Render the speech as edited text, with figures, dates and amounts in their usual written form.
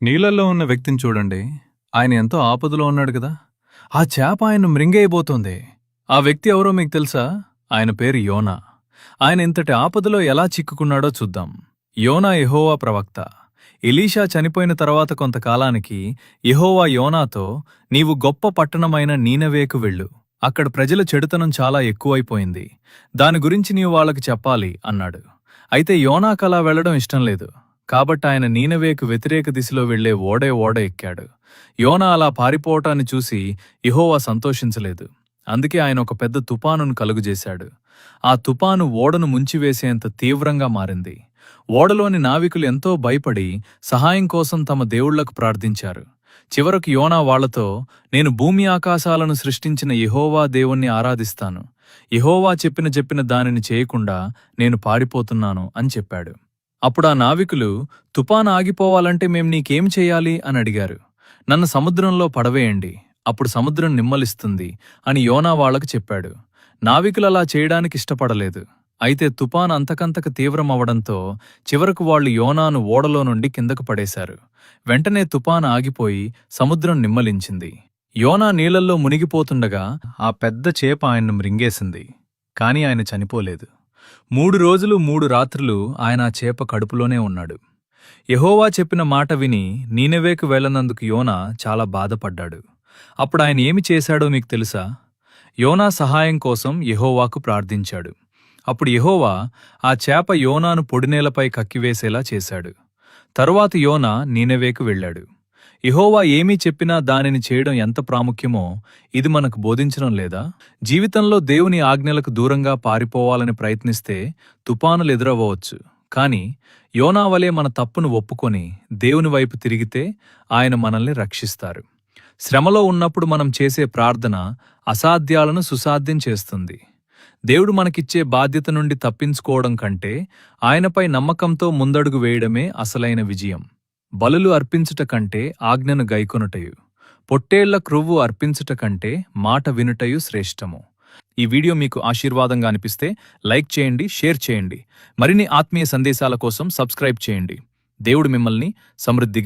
నీళ్ళల్లో ఉన్న వ్యక్తిని చూడండి. ఆయన ఎంతో ఆపదలో ఉన్నాడు కదా! ఆ చేప ఆయన్ను మృంగేయబోతోంది. ఆ వ్యక్తి ఎవరో మీకు తెలుసా? ఆయన పేరు యోనా. ఆయన ఇంతటి ఆపదలో ఎలా చిక్కుకున్నాడో చూద్దాం. యోనా యెహోవా ప్రవక్త. ఎలీషా చనిపోయిన తర్వాత కొంతకాలానికి యెహోవా యోనాతో, నీవు గొప్ప పట్టణమైన నీనవేకు వెళ్ళు. అక్కడ ప్రజల చెడుతనం చాలా ఎక్కువైపోయింది. దాని గురించి నీవు వాళ్ళకి చెప్పాలి అన్నాడు. అయితే యోనాకలా వెళ్లడం ఇష్టం లేదు. కాబట్టాయన నీనవేకు వ్యతిరేక దిశలో వెళ్లే ఓడ ఎక్కాడు. యోనా అలా పారిపోవటాన్ని చూసి యెహోవా సంతోషించలేదు. అందుకే ఆయన ఒక పెద్ద తుపానును కలుగజేశాడు. ఆ తుపాను ఓడను ముంచివేసేంత తీవ్రంగా మారింది. ఓడలోని నావికులు ఎంతో భయపడి సహాయం కోసం తమ దేవుళ్లకు ప్రార్థించారు. చివరకు యోనా వాళ్లతో, నేను భూమి ఆకాశాలను సృష్టించిన యెహోవా దేవుణ్ణి ఆరాధిస్తాను. యెహోవా చెప్పిన దానిని చేయకుండా నేను పారిపోతున్నాను అని చెప్పాడు. అప్పుడా నావికులు, తుపాను ఆగిపోవాలంటే మేం నీకేం చెయ్యాలి అని అడిగారు. నన్ను సముద్రంలో పడవేయండి, అప్పుడు సముద్రం నిమ్మలిస్తుంది అని యోనా వాళ్లకు చెప్పాడు. నావికులలా చేయడానికి ఇష్టపడలేదు. అయితే తుపాను అంతకంతకు తీవ్రమవడంతో చివరకు వాళ్లు యోనాను ఓడలో నుండి కిందకు పడేశారు. వెంటనే తుపాను ఆగిపోయి సముద్రం నిమ్మలించింది. యోనా నీళ్లల్లో మునిగిపోతుండగా ఆ పెద్ద చేప ఆయన్ను మృంగేసింది. కాని ఆయన చనిపోలేదు. 3 రోజులు 3 రాత్రులు ఆయన ఆ చేప కడుపులోనే ఉన్నాడు. యెహోవా చెప్పిన మాట విని నీనెవేకు వెళ్లనందుకు యోనా చాలా బాధపడ్డాడు. అప్పుడాయన ఏమి చేశాడో మీకు తెలుసా? యోనా సహాయం కోసం యెహోవాకు ప్రార్థించాడు. అప్పుడు యెహోవా ఆ చేప యోనాను పొడినేలపై కక్కివేసేలా చేశాడు. తరువాత యోనా నీనెవేకు వెళ్ళాడు. యెహోవా ఏమీ చెప్పినా దానిని చేయడం ఎంత ప్రాముఖ్యమో ఇది మనకు బోధించడం లేదా? జీవితంలో దేవుని ఆజ్ఞలకు దూరంగా పారిపోవాలని ప్రయత్నిస్తే తుపానులెదురవ్వచ్చు. కాని యోనా వలె మన తప్పును ఒప్పుకొని దేవుని వైపు తిరిగితే ఆయన మనల్ని రక్షిస్తారు. శ్రమలో ఉన్నప్పుడు మనం చేసే ప్రార్థన అసాధ్యాలను సుసాధ్యం చేస్తుంది. దేవుడు మనకిచ్చే బాధ్యత నుండి తప్పించుకోవడం కంటే ఆయనపై నమ్మకంతో ముందడుగు వేయడమే అసలైన విజయం. బలులు అర్పించుట కంటే ఆజ్ఞను గైకొనుటయు, పొట్టేళ్ల క్రొవ్వు అర్పించుట కంటే మాట వినుటయు శ్రేష్టము. ఈ వీడియో మీకు ఆశీర్వాదంగా అనిపిస్తే లైక్ చేయండి, షేర్ చేయండి. మరిన్ని ఆత్మీయ సందేశాల కోసం సబ్స్క్రైబ్ చేయండి. దేవుడు మిమ్మల్ని సమృద్ధిగా